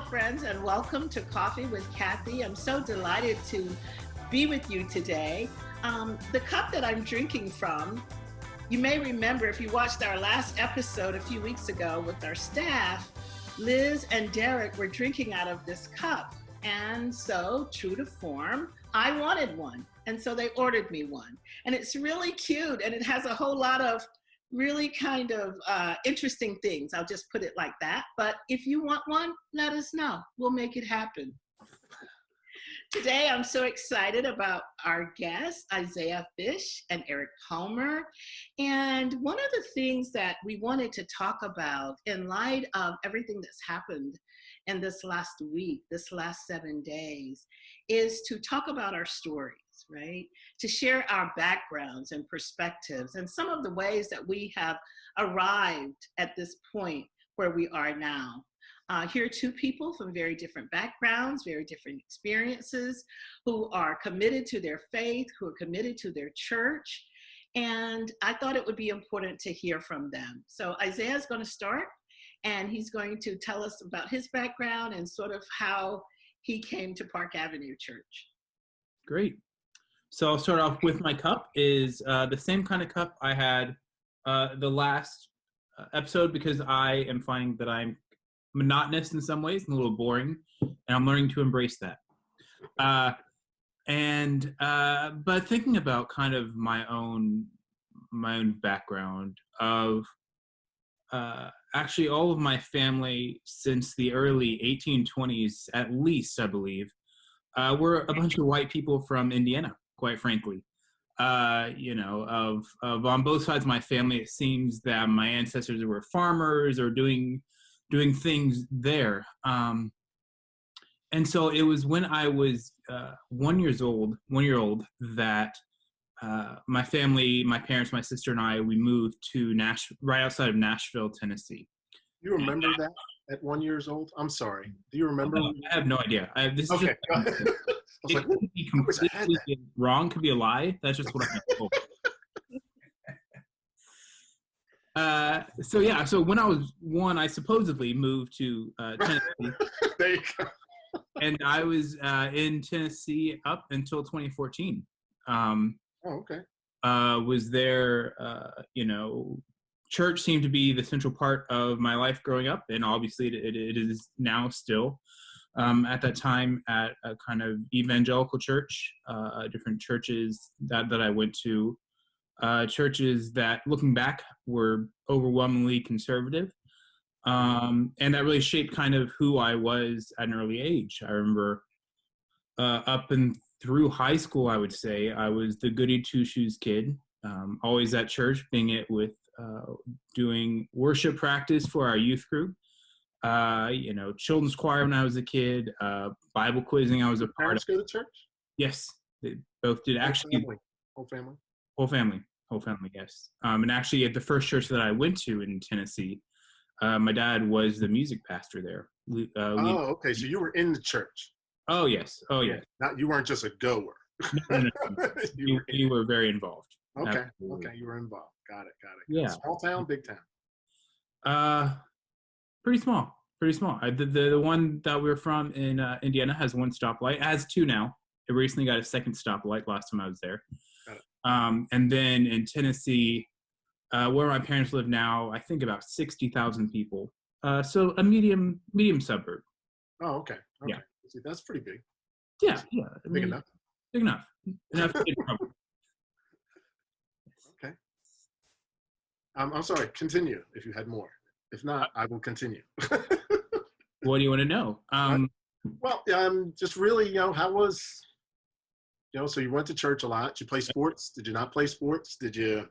friends, and welcome to Coffee with Cathy. I'm so delighted to be with you today. The cup that I'm drinking from, you may remember if you watched our last episode a few weeks ago with our staff, Liz and Derek were drinking out of this cup. And so, true to form, I wanted one. And so they ordered me one. And it's really cute, and it has a whole lot of really kind of interesting things. I'll just put it like that. But if you want one, let us know. We'll make it happen. Today, I'm so excited about our guests, Isaiah Fish and Eric Palmer. And one of the things that we wanted to talk about in light of everything that's happened in this last week, this last 7 days, is to talk about our stories, right? To share our backgrounds and perspectives and some of the ways that we have arrived at this point where we are now. Here are two people from very different backgrounds, very different experiences, who are committed to their faith, who are committed to their church. And I thought it would be important to hear from them. So Isaiah is going to start, and he's going to tell us about his background and sort of how he came to Park Avenue Church. Great. So I'll start off with my cup. Is the same kind of cup I had the last episode, because I am finding that I'm monotonous in some ways and a little boring, and I'm learning to embrace that. But thinking about kind of my own background of actually all of my family since the early 1820s, at least, I believe, we're a bunch of white people from Indiana, quite frankly. Of on both sides of my family, it seems that my ancestors were farmers or doing things there. And so it was when I was 1 year old, that my family, my parents, my sister and I, we moved to right outside of Nashville, Tennessee. You remember that at 1 year old? I'm sorry. Do you remember? I have no idea. This okay. Is just, it could be completely wrong, could be a lie. That's just what I'm told. So when I was one, I supposedly moved to Tennessee. There you go. And I was in Tennessee up until 2014. Okay. Was there, church seemed to be the central part of my life growing up, and obviously it is now still. At that time, at a kind of evangelical church, different churches that I went to, churches that, looking back, were overwhelmingly conservative. And that really shaped kind of who I was at an early age. I remember up and through high school, I would say, I was the goody two-shoes kid, always at church, being it with doing worship practice for our youth group, children's choir when I was a kid, Bible quizzing I was a part of. Parents go to church? Yes, they both did. Actually, Whole family? Whole family, yes. And actually, at the first church that I went to in Tennessee, my dad was the music pastor there. Okay. So you were in the church. Oh, yes. You weren't just a goer. No. You were very involved. Okay. Absolutely. Okay. You were involved. Got it. Yeah. Small town, big town? Pretty small. The one that we were from in Indiana has one stoplight. It has two now. It recently got a second stoplight last time I was there. Got it. And then in Tennessee, where my parents live now, I think about 60,000 people. So a medium suburb. Oh, okay. Yeah. See, that's pretty big. Yeah. Big enough. Big enough. Enough to get in trouble. Okay. I'm sorry. Continue if you had more. If not, I will continue. What do you want to know? Well, just really, how was, so you went to church a lot. Did you play sports? Did you not play sports? Did you,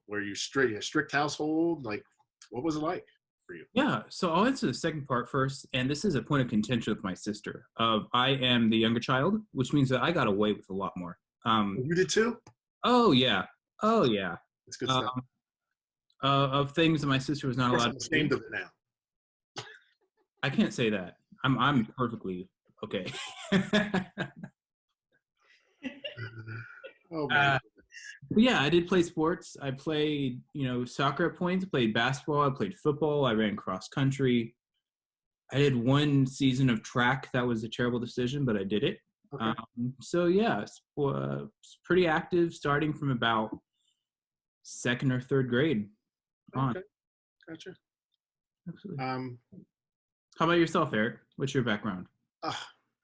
were you a strict household? Like, what was it like for you? Yeah, so I'll answer the second part first, and this is a point of contention with my sister. I am the younger child, which means that I got away with a lot more. You did too? Oh, yeah. It's good stuff. Of things that my sister was not allowed to do. I'm ashamed of it now. I can't say that. I'm perfectly okay. Oh, man. Yeah, I did play sports. I played, soccer at points. I played basketball. I played football. I ran cross country. I did one season of track. That was a terrible decision, but I did it. Okay. So yeah, it's pretty active starting from about second or third grade on. Okay. Gotcha. Absolutely. Um, How about yourself, Eric? What's your background? oh,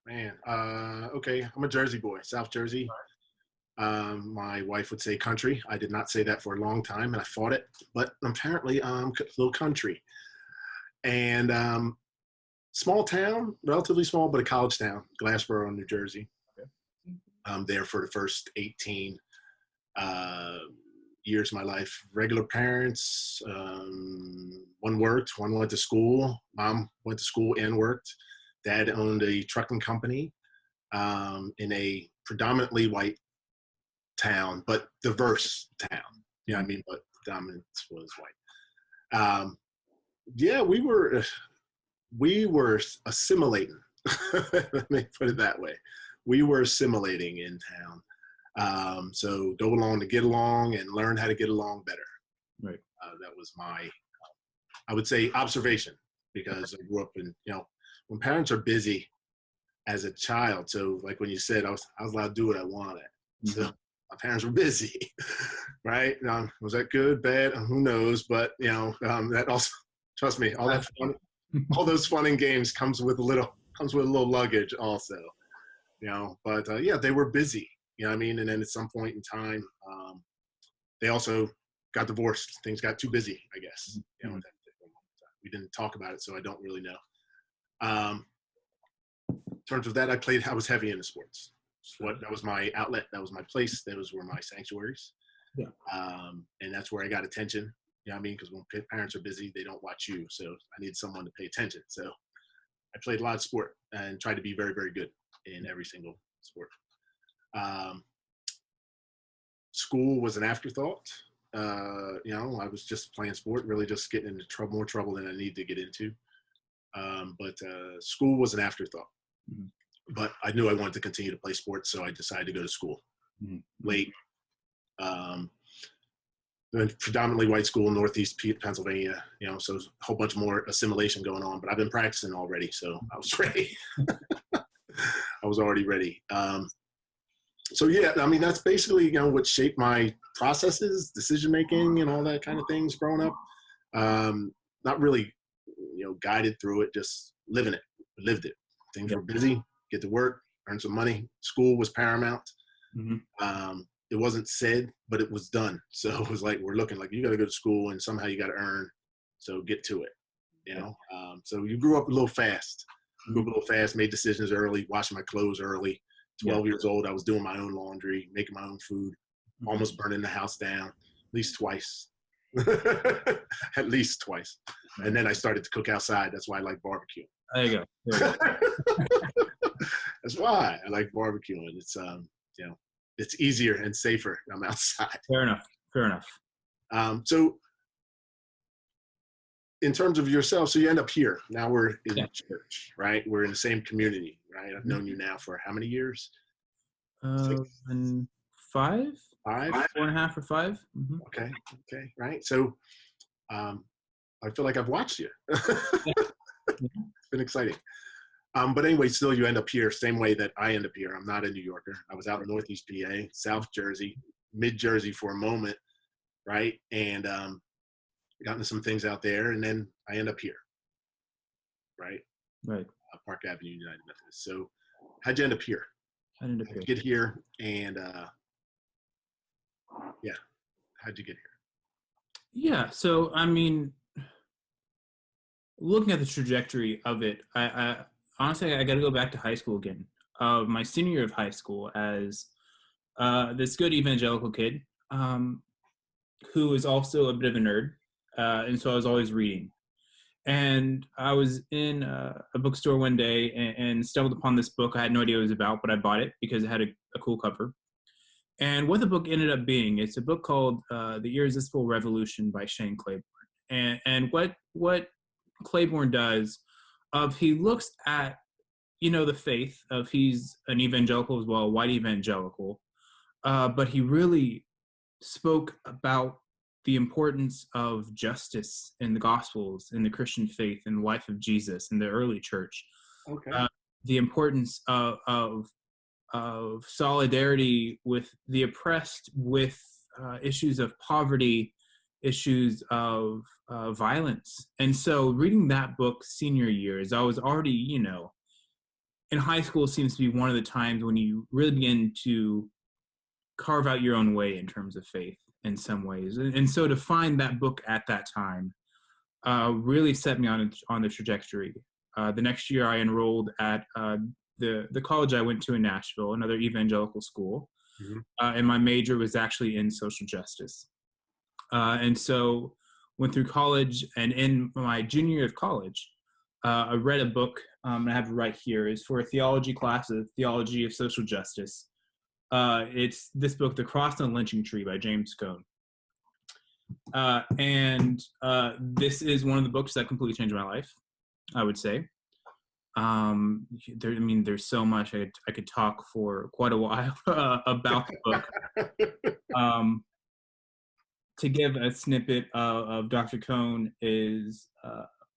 man. Okay. I'm a Jersey boy, South Jersey. My wife would say country. I did not say that for a long time, and I fought it. But apparently, a little country. And small town, relatively small, but a college town, Glassboro, New Jersey. Okay. I'm there for the first 18 years of my life. Regular parents. One worked, one went to school. Mom went to school and worked. Dad owned a trucking company in a predominantly white town, but diverse town. You know what I mean? But dominant was white. Yeah, we were assimilating. Let me put it that way. We were assimilating in town. So go along to get along and learn how to get along better. Right. That was my, I would say, observation, because I grew up in, when parents are busy as a child. So like when you said, I was allowed to do what I wanted. Mm-hmm. So my parents were busy, right? Was that good, bad? Who knows? But that also, trust me, all that fun, all those fun and games comes with a little luggage also, But yeah, they were busy, you know what I mean? And then at some point in time, they also got divorced. Things got too busy, I guess. Mm-hmm. We didn't talk about it, so I don't really know. In terms of that, I was heavy into sports. That was my outlet. That was my place. Those were my sanctuaries. Yeah. And that's where I got attention. You know what I mean? Because when parents are busy, they don't watch you. So I need someone to pay attention. So I played a lot of sport and tried to be very, very good in every single sport. School was an afterthought. I was just playing sport, really just getting into more trouble than I need to get into. But school was an afterthought. Mm-hmm. But I knew I wanted to continue to play sports, so I decided to go to school. Mm-hmm. Late. Predominantly white school, Northeast Pennsylvania, so there's a whole bunch more assimilation going on, but I've been practicing already, so I was ready. I was already ready. So yeah, I mean, that's basically, what shaped my processes, decision-making and all that kind of things growing up. Not really, guided through it, just living it, lived it. Things were busy, get to work, earn some money. School was paramount. Mm-hmm. It wasn't said, but it was done. So it was like, we're looking like, you got to go to school and somehow you got to earn. So get to it, So you grew up a little fast. Made decisions early, washing my clothes early. 12 years old, I was doing my own laundry, making my own food, almost burning the house down at least twice. At least twice. And then I started to cook outside. That's why I like barbecue. There you go. That's why I like barbecuing. It's it's easier and safer. I'm outside. Fair enough. So in terms of yourself, so you end up here. Now we're in church, right? We're in the same community, right? I've known you now for how many years? 5? 5? 4.5 or 5. Mm-hmm. Okay, right. So I feel like I've watched you. It's been exciting. But anyway, still you end up here, same way that I end up here. I'm not a New Yorker. I was out in Northeast PA, South Jersey, mid-Jersey for a moment, right? And got into some things out there, and then I end up here, right? Right. Park Avenue United Methodist. So how'd you end up here? I ended up here. Get here, and how'd you get here? Yeah, so I mean, looking at the trajectory of it, I honestly, I got to go back to high school again. My senior year of high school, as this good evangelical kid who is also a bit of a nerd, and so I was always reading. And I was in a bookstore one day and stumbled upon this book. I had no idea what it was about, but I bought it because it had a cool cover. And what the book ended up being, it's a book called The Irresistible Revolution by Shane Claiborne. And what Claiborne does, he looks at, the faith of, he's an evangelical as well, a white evangelical, but he really spoke about the importance of justice in the Gospels, in the Christian faith, in the life of Jesus, in the early church. Okay. The importance of solidarity with the oppressed, with issues of poverty, issues of violence. And so reading that book senior year, as I was already, in high school, seems to be one of the times when you really begin to carve out your own way in terms of faith in some ways. And so to find that book at that time really set me on the trajectory. The next year I enrolled at the college I went to in Nashville, another evangelical school. Mm-hmm. And my major was actually in social justice. And so went through college, and in my junior year of college, I read a book, I have it right here, is for a theology class, a Theology of Social Justice. It's this book, The Cross and the Lynching Tree by James Cone. And this is one of the books that completely changed my life, I would say. There's so much I could talk for quite a while about the book. To give a snippet of Dr. Cone is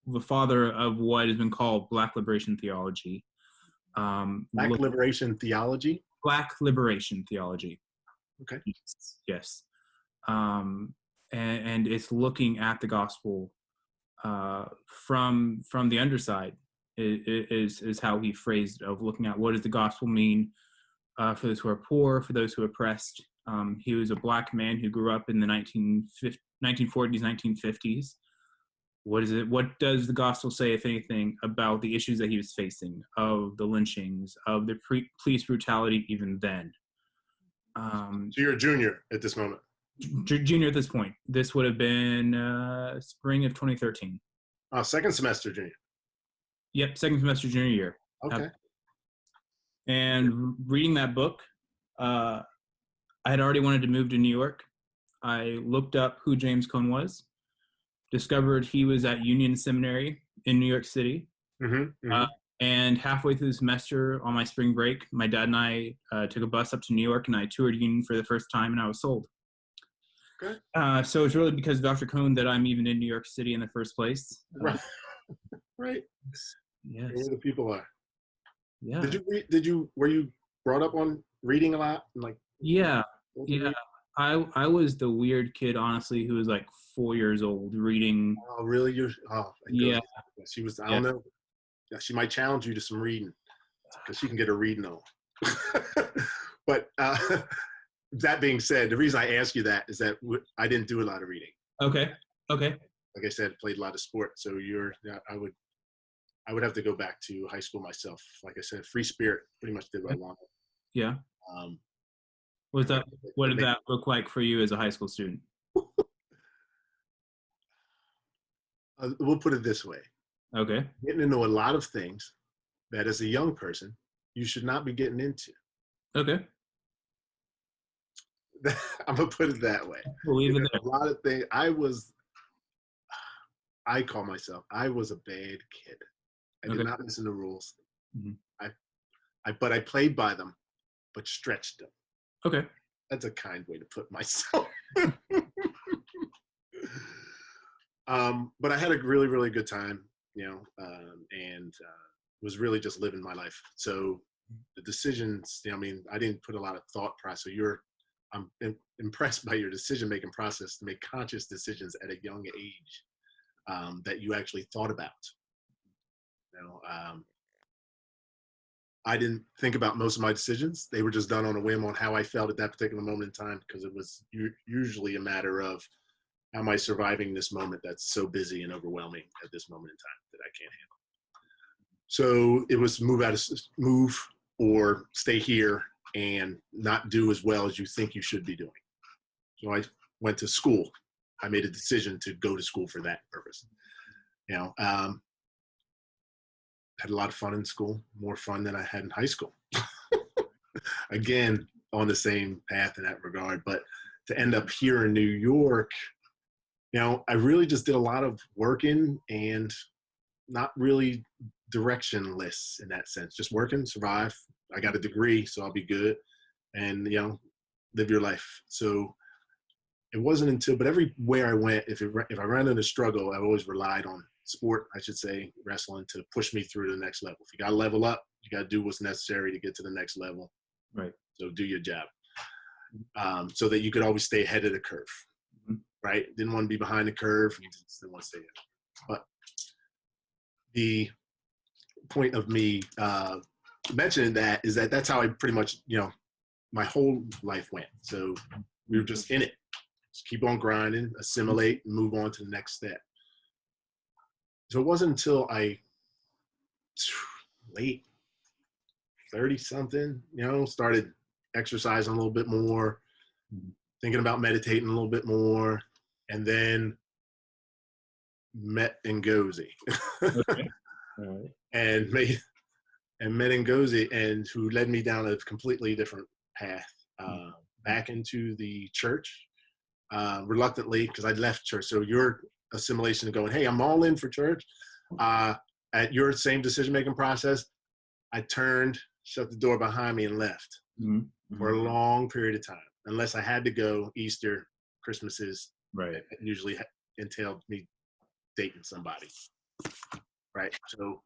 the father of what has been called Black Liberation Theology. Black Liberation Theology? Black Liberation Theology. Okay. Yes. And it's looking at the gospel from the underside is how he phrased it, of looking at what does the gospel mean for those who are poor, for those who are oppressed. He was a Black man who grew up in the 1940s, 1950s. What does the gospel say, if anything, about the issues that he was facing, of the lynchings, of the police brutality even then? So you're a junior at this moment? Junior at this point. This would have been spring of 2013. Second semester junior? Yep, second semester junior year. Okay. And reading that book, I had already wanted to move to New York. I looked up who James Cone was, discovered he was at Union Seminary in New York City. Mm-hmm, mm-hmm. And halfway through the semester on my spring break, my dad and I took a bus up to New York, and I toured Union for the first time, and I was sold. Okay. So it's really because of Dr. Cone that I'm even in New York City in the first place. Right. Right. Yes. Where the people are. Yeah. Were you brought up on reading a lot? Yeah. I was the weird kid, honestly, who was like 4 years old reading. Oh, really? Yeah. She was, I don't know. Yeah, she might challenge you to some reading because she can get her reading on. But that being said, the reason I ask you that is that I didn't do a lot of reading. Okay. Like I said, played a lot of sport. So I would have to go back to high school myself. Like I said, free spirit, pretty much did what I wanted. Yeah. What did that look like for you as a high school student? We'll put it this way. Okay. Getting into a lot of things that as a young person, you should not be getting into. Okay. I'm going to put it that way. Believe it. A lot of things. I call myself, I was a bad kid. I did not listen to rules. Mm-hmm. But I played by them, but stretched them. Okay. That's a kind way to put myself. But I had a really, really good time, and was really just living my life. So the decisions, I didn't put a lot of thought process. So I'm impressed by your decision-making process to make conscious decisions at a young age that you actually thought about. I didn't think about most of my decisions. They were just done on a whim on how I felt at that particular moment in time, because it was usually a matter of, how am I surviving this moment that's so busy and overwhelming at this moment in time that I can't handle? So it was move or stay here and not do as well as you think you should be doing. So I went to school. I made a decision to go to school for that purpose. Had a lot of fun in school, more fun than I had in high school. Again, on the same path in that regard. But to end up here in New York, I really just did a lot of working and not really directionless in that sense. Just working, survive. I got a degree, so I'll be good. And, live your life. So it wasn't until, but everywhere I went, if I ran into struggle, I always relied on sport, I should say, wrestling, to push me through to the next level. If you got to level up, you got to do what's necessary to get to the next level. Right. So do your job, so that you could always stay ahead of the curve. Mm-hmm. Right. Didn't want to be behind the curve. Didn't want to stay ahead. But the point of me mentioning that is that that's how I pretty much, my whole life went. So we were just in it. Just keep on grinding, assimilate, and move on to the next step. So it wasn't until late 30 something, started exercising a little bit more, thinking about meditating a little bit more, and then met Ngozi. Okay. All right. and met Ngozi, and who led me down a completely different path, back into the church, reluctantly, because I'd left church. So your assimilation of going, hey, I'm all in for church. At your same decision-making process, I turned, shut the door behind me, and left for a long period of time, unless I had to go. Easter, Christmases, right, it usually entailed me dating somebody, right? So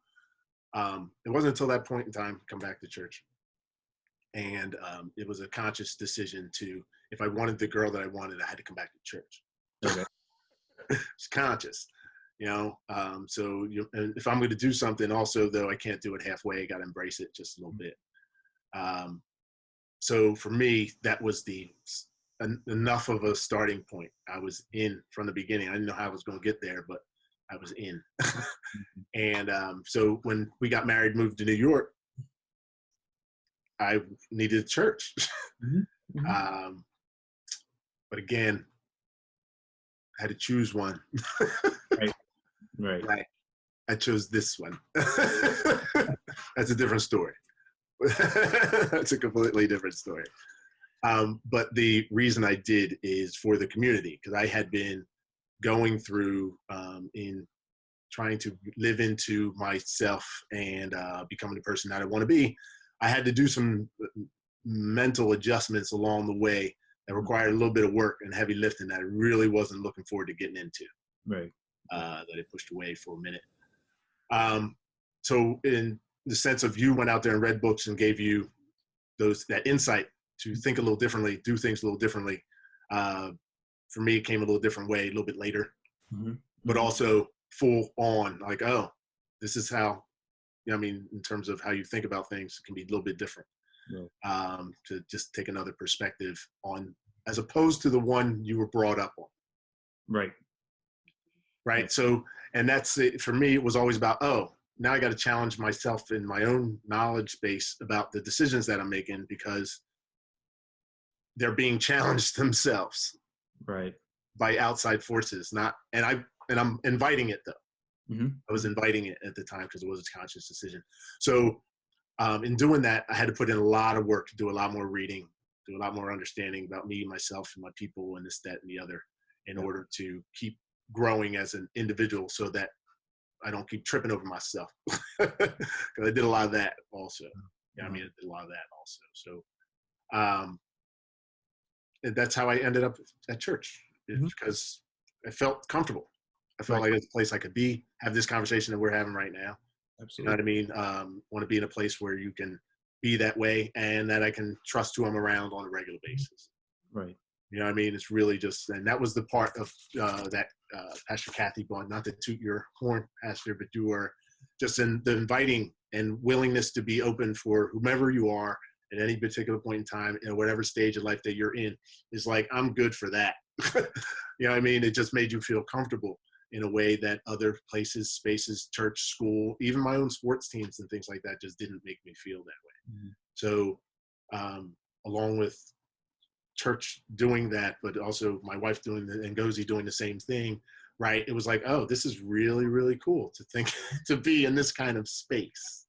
it wasn't until that point in time come back to church, and it was a conscious decision to, if I wanted the girl that I wanted, I had to come back to church. okay. It's conscious. So if I'm going to do something also, though, I can't do it halfway. I got to embrace it just a little bit. So for me, that was enough of a starting point. I was in from the beginning. I didn't know how I was going to get there, but I was in. And so when we got married, moved to New York, I needed a church. But again, I had to choose one. Right. I chose this one. That's a different story. That's a completely different story. But the reason I did is for the community, because I had been going through in trying to live into myself and becoming the person that I want to be. I had to do some mental adjustments along the way that required a little bit of work and heavy lifting that I really wasn't looking forward to getting into. Right. That I pushed away for a minute. So in the sense of, you went out there and read books and gave you that insight to think a little differently, do things a little differently. For me, it came a little different way, a little bit later, but also full on, like, oh, this is how, in terms of how you think about things, it can be a little bit different. Right. To just take another perspective on, as opposed to the one you were brought up on. Right. Right. So, and that's it. For me, it was always about, oh, now I got to challenge myself in my own knowledge base about the decisions that I'm making, because they're being challenged themselves. Right. By outside forces, and I'm inviting it, though. I was inviting it at the time because it was a conscious decision. So in doing that, I had to put in a lot of work, to do a lot more reading, do a lot more understanding about me, myself, and my people, and this, that, and the other, in order to keep growing as an individual, so that I don't keep tripping over myself. Because I did a lot of that also. I did a lot of that also. So and that's how I ended up at church, because I felt comfortable. I felt like it's a place I could be, have this conversation that we're having right now. Absolutely. You know what I mean? Want to be in a place where you can be that way, and that I can trust who I'm around on a regular basis. Right. You know what I mean? It's really just, and that was the part of that Pastor Cathy bond, not to toot your horn, Pastor, but you were just in the inviting and willingness to be open for whomever you are at any particular point in time, in whatever stage of life that you're in, is like, I'm good for that. You know what I mean? It just made you feel comfortable in a way that other places, spaces, church, school, even my own sports teams and things like that just didn't make me feel that way. So along with church doing that, but also my wife doing and Ngozi doing the same thing, right? It was like, oh, this is really, really cool to think, to be in this kind of space.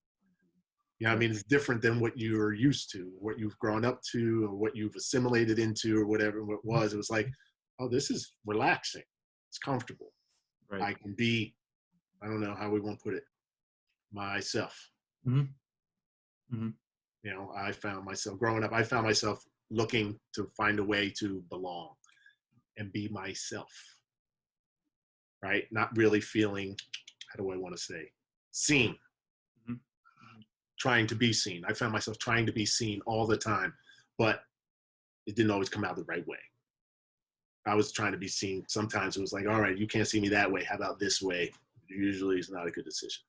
You know what I mean? It's different than what you're used to, what you've grown up to, or what you've assimilated into, or whatever it was. It was like, oh, this is relaxing. It's comfortable. Right. I can be, I don't know how we want to put it, myself. I found myself growing up, I found myself looking to find a way to belong. and be myself, right? Not really feeling, how do I want to say, seen, trying to be seen. I found myself trying to be seen all the time, but it didn't always come out the right way. I was trying to be seen. Sometimes it was like, all right, you can't see me that way. How about this way? Usually it's not a good decision.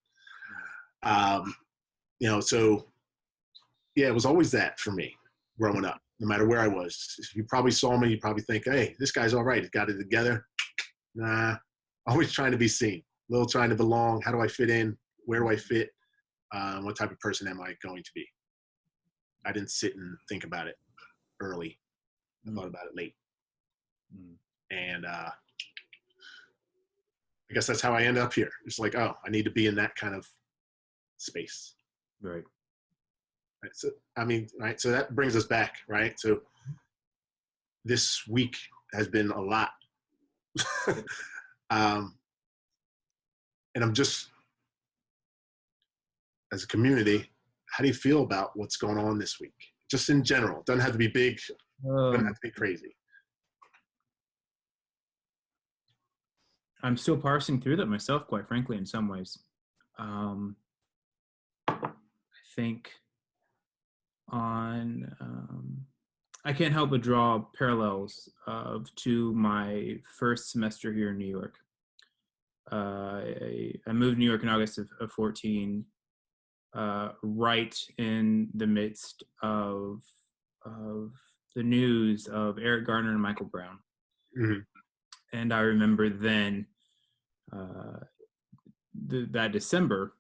So yeah, it was always that for me growing up, no matter where I was. If you probably saw me, you probably think, hey, this guy's all right. He's got it together. Nah, always trying to be seen, a little trying to belong. How do I fit in? Where do I fit? What type of person am I going to be? I didn't sit and think about it early. I thought about it late. And I guess that's how I ended up here. It's like, oh, I need to be in that kind of space. Right. Right. So, right. So that brings us back, right? So this week has been a lot. And I'm just, as a community, how do you feel about what's going on this week? Just in general. Doesn't have to be big. Doesn't have to be crazy. I'm still parsing through that myself, quite frankly, in some ways. I think I can't help but draw parallels to my first semester here in New York. I moved to New York in August of 14, right in the midst of the news of Eric Garner and Michael Brown. Mm-hmm. And I remember then that December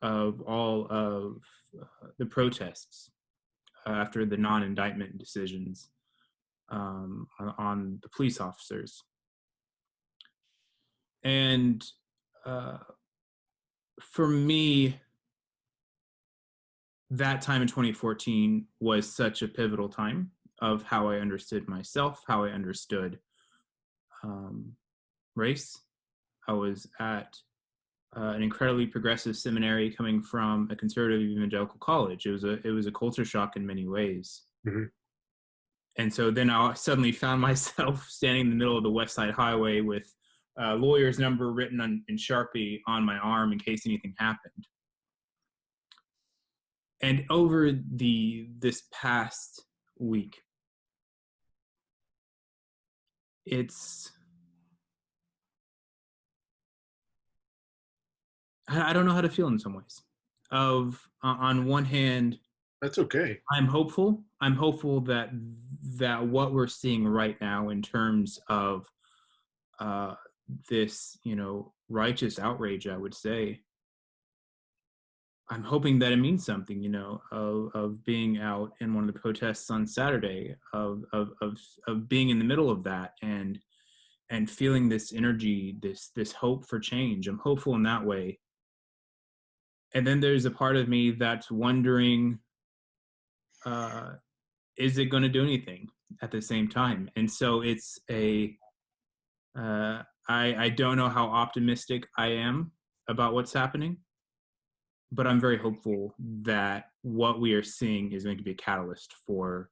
of all of the protests after the non-indictment decisions on the police officers. And for me, that time in 2014 was such a pivotal time of how I understood myself, how I understood race. I was at an incredibly progressive seminary coming from a conservative evangelical college. It was a culture shock in many ways. Mm-hmm. And so then I suddenly found myself standing in the middle of the West Side Highway with a lawyer's number written in Sharpie on my arm in case anything happened. And over this past week, I don't know how to feel in some ways. On one hand, that's okay. I'm hopeful. I'm hopeful that what we're seeing right now in terms of this, righteous outrage, I would say, I'm hoping that it means something, of being out in one of the protests on Saturday, of being in the middle of that and feeling this energy, this hope for change. I'm hopeful in that way. And then there's a part of me that's wondering, is it going to do anything at the same time? And so it's I don't know how optimistic I am about what's happening, but I'm very hopeful that what we are seeing is going to be a catalyst for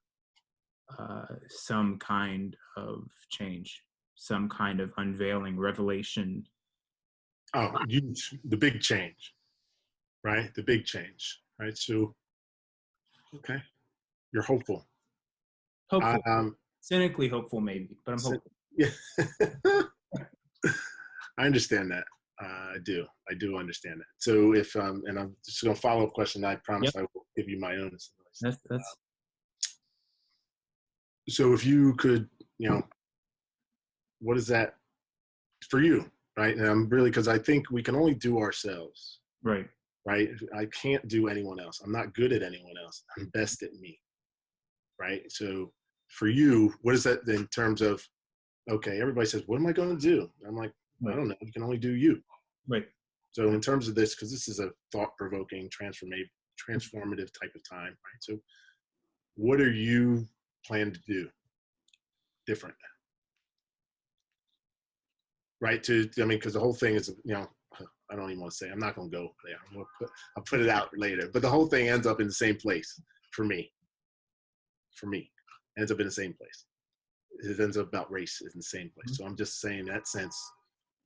some kind of change, some kind of unveiling, revelation. Oh, the big change, right? The big change, right? So, okay, you're hopeful. Hopeful. Cynically hopeful, maybe, but I'm hopeful. Yeah. I understand that. I do understand that. So if and I'm just going to follow up question. I promise I will give you my own. That's. So if you could, what is that for you, right? And I'm really, because I think we can only do ourselves. Right. Right. I can't do anyone else. I'm not good at anyone else. I'm best at me. Right. So for you, what is that in terms of? Okay, everybody says, what am I going to do? I'm like, I don't know. You can only do you. Right. So in terms of this, because this is a thought-provoking, transformative type of time, right? So what are you planning to do different? Right? Because the whole thing is, I don't even want to say, I'm not going to go there. I'll put it out later. But the whole thing ends up in the same place for me. Ends up in the same place. it ends up about race in the same place. So I'm just saying, in that sense,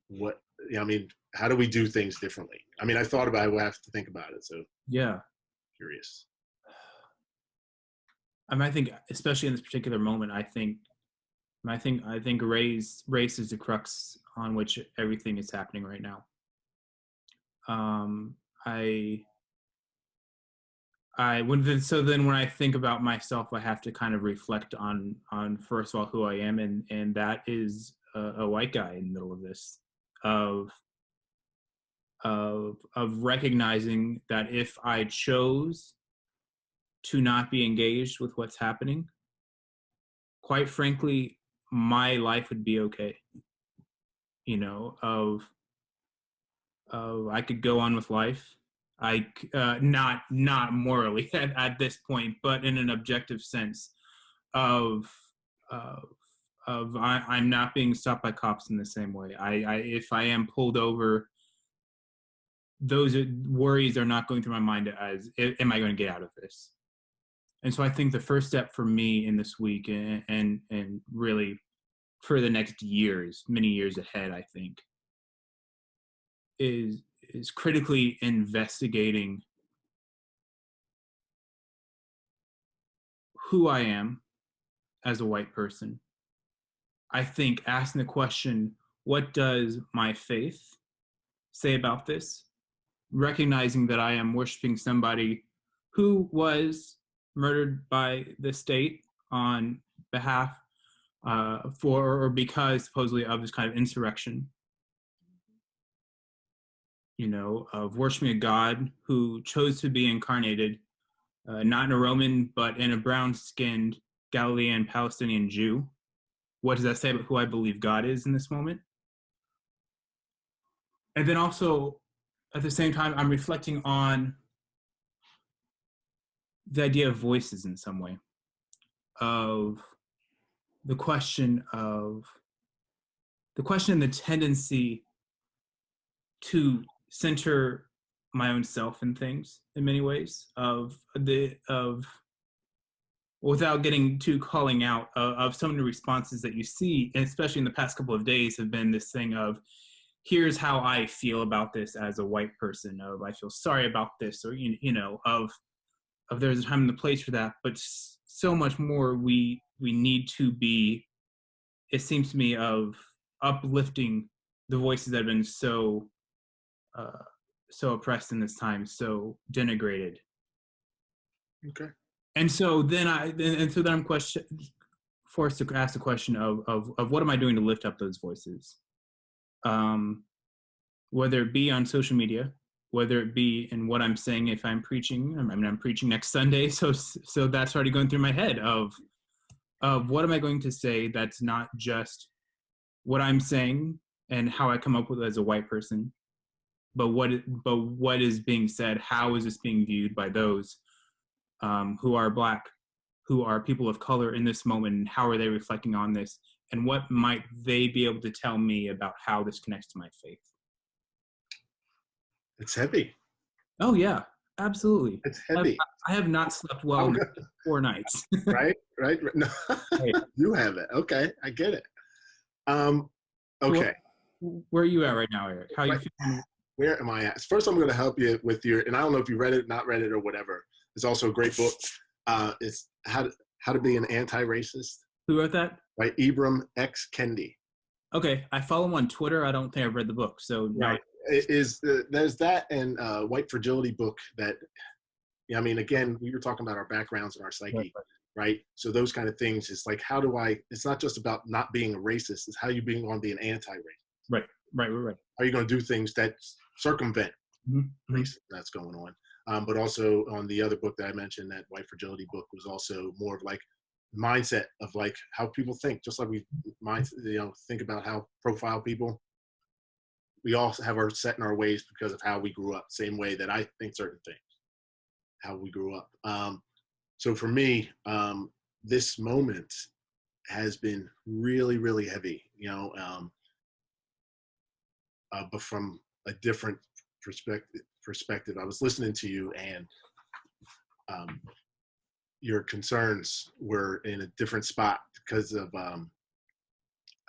what, I mean, how do we do things differently? I mean, I thought about it, we'll have to think about it. So Yeah. curious. I mean, I think, especially in this particular moment, I think race is the crux on which everything is happening right now. When I think about myself, I have to kind of reflect on first of all who I am, and that is a white guy in the middle of this, of recognizing that if I chose to not be engaged with what's happening, quite frankly, my life would be okay. You know, I could go on with life. Not morally at this point, but in an objective sense of I'm not being stopped by cops in the same way. If I am pulled over, those worries are not going through my mind as, am I going to get out of this? And so I think the first step for me in this week, and really for the next years, many years ahead, I think, is critically investigating who I am as a white person. I think asking the question, what does my faith say about this? Recognizing that I am worshiping somebody who was murdered by the state on behalf for or because supposedly of this kind of insurrection. You know, of worshiping a God who chose to be incarnated, not in a Roman, but in a brown-skinned Galilean Palestinian Jew. What does that say about who I believe God is in this moment? And then also, at the same time, I'm reflecting on the idea of voices in some way, of the question and the tendency to center my own self in things in many ways, without getting too calling out of some of the responses that you see, and especially in the past couple of days, have been this thing of, here's how I feel about this as a white person, of I feel sorry about this, or of there's a time and a place for that, but so much more we need to be, it seems to me, of uplifting the voices that have been so oppressed in this time, so denigrated. Okay. And so then I'm forced to ask the question of what am I doing to lift up those voices? Whether it be on social media, whether it be in what I'm saying if I'm preaching. I mean, I'm preaching next Sunday, so that's already going through my head of what am I going to say that's not just what I'm saying and how I come up with it as a white person, but what is being said, how is this being viewed by those who are Black, who are people of color in this moment, and how are they reflecting on this, and what might they be able to tell me about how this connects to my faith? It's heavy. Oh yeah, absolutely. It's heavy. I have not slept well in 4 nights. Right. No, Right. You have it. Okay, I get it. Okay. So where are you at right now, Eric? How are you feeling? Where am I at? First, I'm going to help you with and I don't know if you read it, not read it, or whatever. It's also a great book. It's How to Be an Anti-Racist. Who wrote that? By Ibram X. Kendi. Okay, I follow him on Twitter. I don't think I've read the book, so no. Right. There's that and White Fragility book that, I mean, again, we were talking about our backgrounds and our psyche, right? So those kind of things, it's like, it's not just about not being a racist, it's how you want to be an anti-racist. Right. Are you going to do things that circumvent race that's going on? But also on the other book that I mentioned, that White Fragility book, was also more of like mindset of like how people think, just like we think about how profile people. We all have our set in our ways because of how we grew up, same way that I think certain things, how we grew up. So for me, this moment has been really, really heavy, but from a different perspective. I was listening to you, and your concerns were in a different spot because of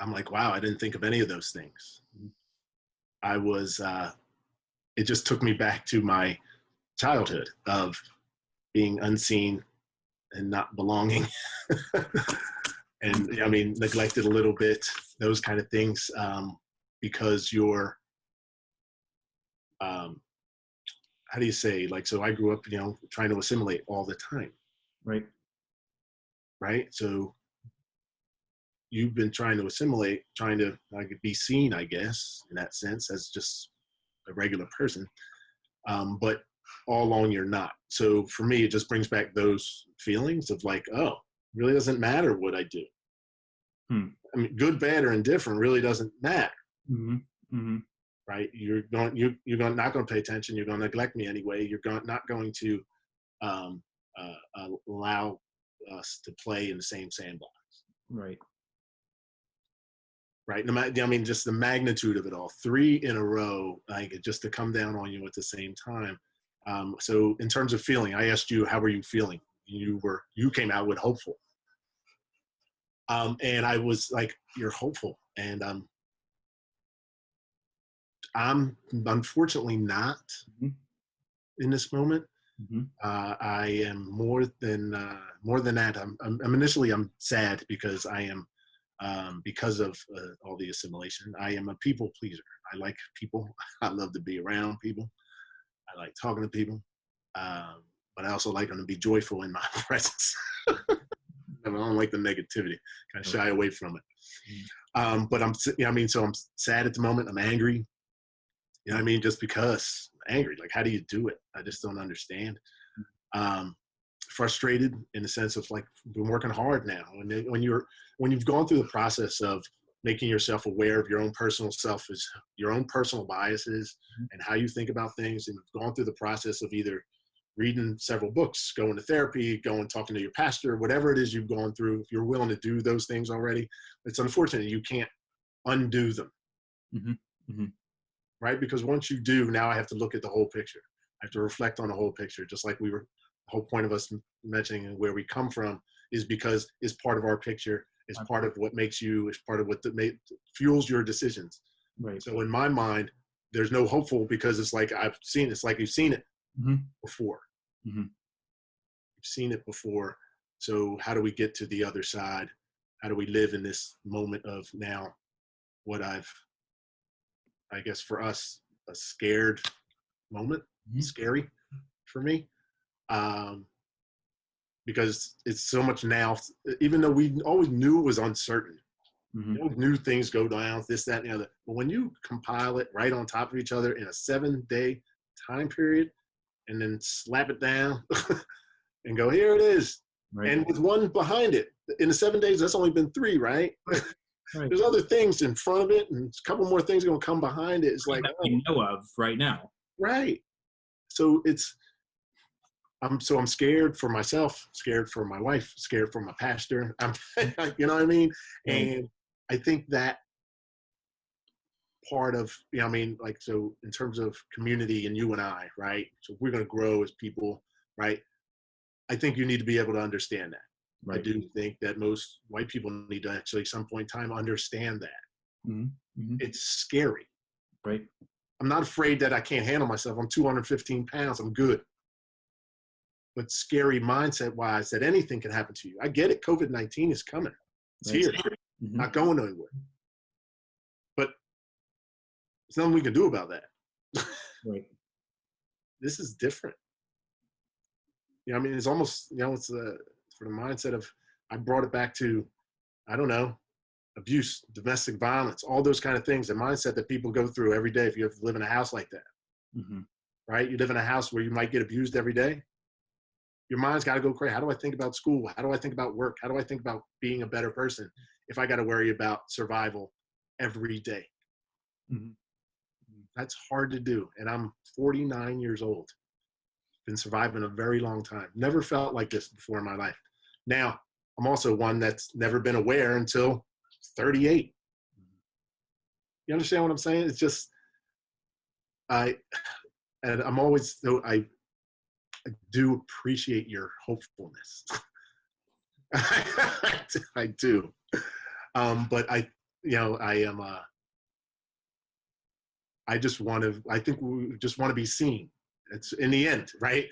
I'm like, wow, I didn't think of any of those things. I was, it just took me back to my childhood of being unseen and not belonging. And I mean, neglected a little bit, those kind of things, because you're, how do you say, like, so I grew up, trying to assimilate all the time. Right. Right. So you've been trying to assimilate, trying to like be seen, I guess, in that sense, as just a regular person. But all along you're not. So for me, it just brings back those feelings of like, oh, it really doesn't matter what I do. I mean, good, bad, or indifferent really doesn't matter. Right? You're not going to pay attention. You're going to neglect me anyway. You're not going to allow us to play in the same sandbox. Right. Right. I mean, just the magnitude of it all, 3 in a row, like just to come down on you at the same time. So in terms of feeling, I asked you, how were you feeling? You came out with hopeful. And I was like, you're hopeful. And I'm unfortunately not in this moment. I am more than that. I'm initially sad because I am, because of all the assimilation. I am a people pleaser. I like people. I love to be around people. I like talking to people. But I also like them to be joyful in my presence. I don't like the negativity. Kind of shy away from it. But so I'm sad at the moment. I'm angry. You know what I mean? Just because I'm angry. Like, how do you do it? I just don't understand. Frustrated in the sense of like, been working hard now. And when you've gone through the process of making yourself aware of your own personal your own personal biases and how you think about things, and you've gone through the process of either reading several books, going to therapy, talking to your pastor, whatever it is you've gone through, if you're willing to do those things already, it's unfortunate you can't undo them. Right? Because once you do, now I have to look at the whole picture. I have to reflect on the whole picture, just like the whole point of us mentioning where we come from is because it's part of our picture, it's part of what makes you, it's part of what fuels your decisions. Right. So in my mind, there's no hopeful because it's like it's like you've seen it before. You've seen it before. So how do we get to the other side? How do we live in this moment of now what I guess for us, a scared moment, scary for me, because it's so much now, even though we always knew it was uncertain, we always knew things go down, this, that, and the other. But when you compile it right on top of each other in a 7-day time period and then slap it down and go, here it is. Right. And with one behind it, in the 7 days, that's only been 3, right? Right. There's other things in front of it, and a couple more things are going to come behind it. It's like that we know of right now. Right. So I'm scared for myself, scared for my wife, scared for my pastor. You know what I mean? And I think that part of, so in terms of community and you and I, right? So we're going to grow as people, right? I think you need to be able to understand that. Right. I do think that most white people need to actually at some point in time understand that. It's scary. Right. I'm not afraid that I can't handle myself. I'm 215 pounds. I'm good. But scary mindset wise that anything can happen to you. I get it. COVID-19 is coming. It's here. Not going anywhere. But there's nothing we can do about that. Right. This is different. It's almost, it's for the mindset of, I brought it back to, I don't know, abuse, domestic violence, all those kind of things, the mindset that people go through every day if you have to live in a house like that. Right? You live in a house where you might get abused every day. Your mind's got to go crazy. How do I think about school? How do I think about work? How do I think about being a better person if I got to worry about survival every day? That's hard to do. And I'm 49 years old. Been surviving a very long time. Never felt like this before in my life. Now, I'm also one that's never been aware until 38. You understand what I'm saying? It's just, I'm always, so I do appreciate your hopefulness. I do. But I am. I just want to. I think we just want to be seen. It's in the end, right?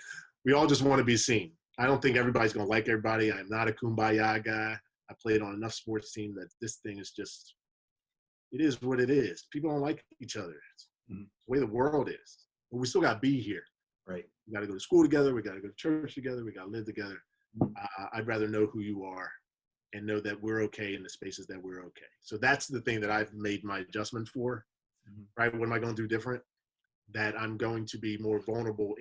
We all just want to be seen. I don't think everybody's going to like everybody. I'm not a kumbaya guy. I played on enough sports teams that this thing is just. It is what it is. People don't like each other. It's the way the world is. But we still got to be here. Right. We got to go to school together. We got to go to church together. We got to live together. I'd rather know who you are and know that we're okay in the spaces that we're okay. So that's the thing that I've made my adjustment for, right? What am I going to do different? That I'm going to be more vulnerable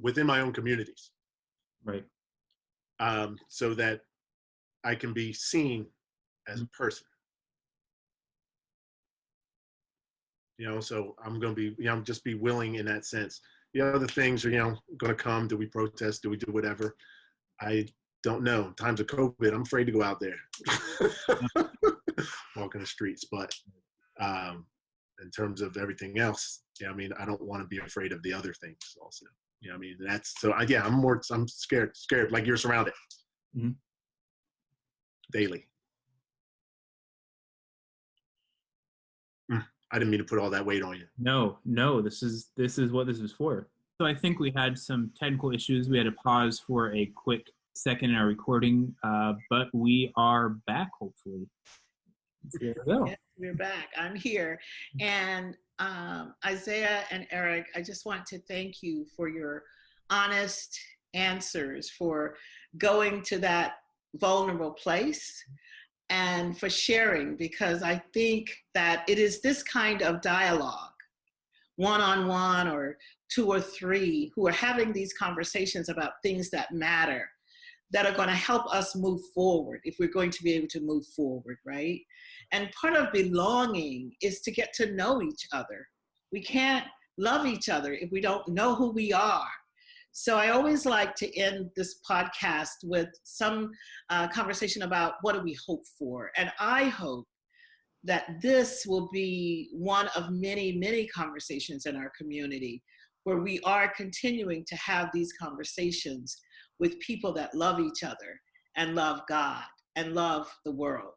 within my own communities. Right. So that I can be seen as a person. So I'm going to be, just be willing in that sense. The other things are, going to come. Do we protest? Do we do whatever? I don't know. In times of COVID, I'm afraid to go out there, walking the streets. But in terms of everything else, I don't want to be afraid of the other things also. That's so. I'm scared like you're surrounded daily. I didn't mean to put all that weight on you. No, this is what this is for. So I think we had some technical issues. We had to pause for a quick second in our recording, but we are back, hopefully. There we go. Yes, we're back. I'm here. And Isaiah and Eric, I just want to thank you for your honest answers, for going to that vulnerable place, and for sharing, because I think that it is this kind of dialogue, one-on-one or two or three, who are having these conversations about things that matter, that are going to help us move forward if we're going to be able to move forward, right? And part of belonging is to get to know each other. We can't love each other if we don't know who we are. So I always like to end this podcast with some conversation about what do we hope for. And I hope that this will be one of many, many conversations in our community where we are continuing to have these conversations with people that love each other and love God and love the world.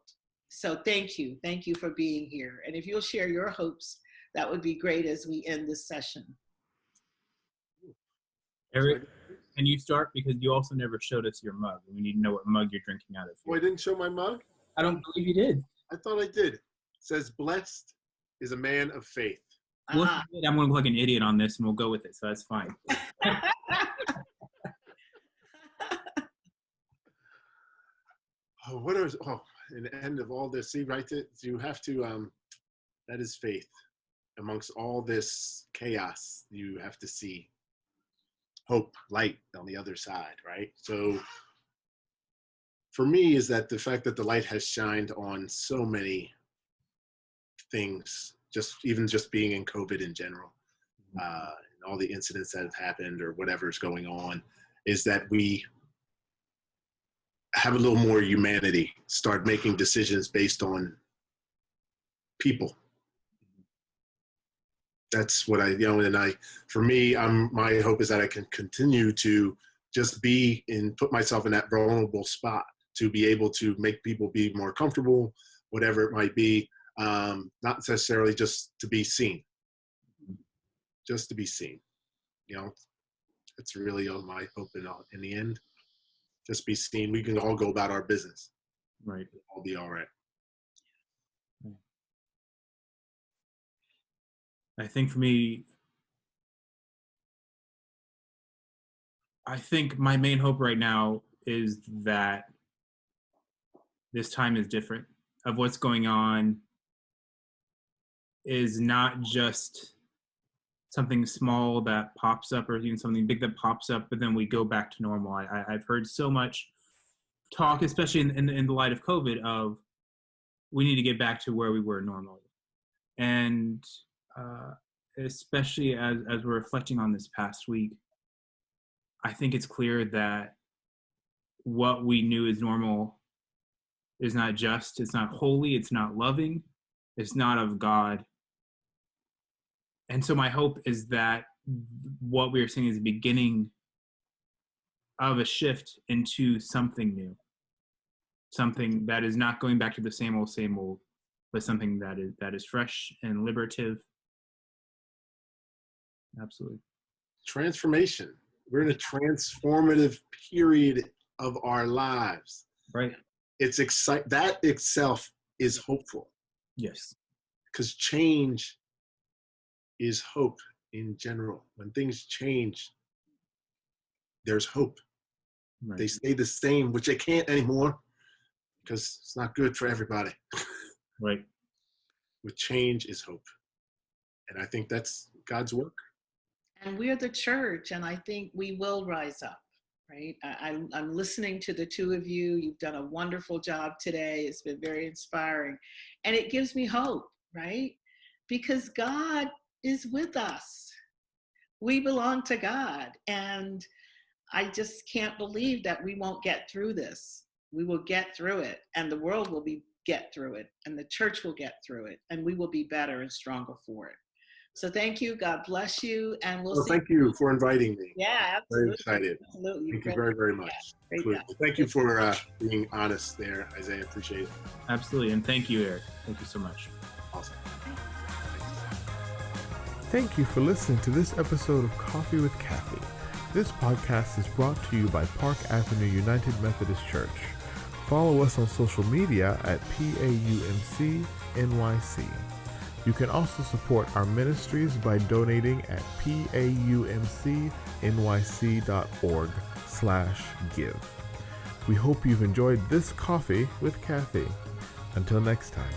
So thank you. Thank you for being here. And if you'll share your hopes, that would be great as we end this session. Eric, can you start? Because you also never showed us your mug. We need to know what mug you're drinking out of. Oh, I didn't show my mug? I don't believe you did. I thought I did. It says, blessed is a man of faith. Well, I'm going to look like an idiot on this, and we'll go with it, so that's fine. In the end of all this, see, right, you have to, that is faith. Amongst all this chaos, you have to see hope, light on the other side, right? So for me is that the fact that the light has shined on so many things, even just being in COVID in general, and all the incidents that have happened or whatever's going on, is that we have a little more humanity, start making decisions based on people. That's what for me, my hope is that I can continue to just put myself in that vulnerable spot to be able to make people be more comfortable, whatever it might be, not necessarily just to be seen, just to be seen. It's really my hope in the end. Just be seen. We can all go about our business. Right. I'll be all right. I think for me, I think my main hope right now is that this time is different. Of what's going on is not just something small that pops up or even something big that pops up, but then we go back to normal. I've heard so much talk, especially in the light of COVID, of we need to get back to where we were normally. And especially as we're reflecting on this past week, I think it's clear that what we knew as normal is not just, it's not holy, it's not loving, it's not of God. And so my hope is that what we are seeing is the beginning of a shift into something new, something that is not going back to the same old, but something that is fresh and liberative. Absolutely. Transformation. We're in a transformative period of our lives. Right. It's that itself is hopeful. Yes. Because change is hope in general. When things change, there's hope. Right. They stay the same, which they can't anymore because it's not good for everybody. Right. With change is hope. And I think that's God's work. And we're the church, and I think we will rise up, right? I'm listening to the two of you. You've done a wonderful job today. It's been very inspiring. And it gives me hope, right? Because God is with us. We belong to God. And I just can't believe that we won't get through this. We will get through it, and the world will get through it, and the church will get through it, and we will be better and stronger for it. So thank you. God bless you. And we'll see. Thank you for inviting me. Yeah, absolutely. Very excited. Absolutely. Thank you very, very much. Yeah, Thank you for being honest there, Isaiah. Appreciate it. Absolutely. And thank you, Eric. Thank you so much. Awesome. Thank you for listening to this episode of Coffee with Cathy. This podcast is brought to you by Park Avenue United Methodist Church. Follow us on social media at PAUMC NYC. You can also support our ministries by donating at paumcnyc.org/give. We hope you've enjoyed this Coffee with Cathy. Until next time.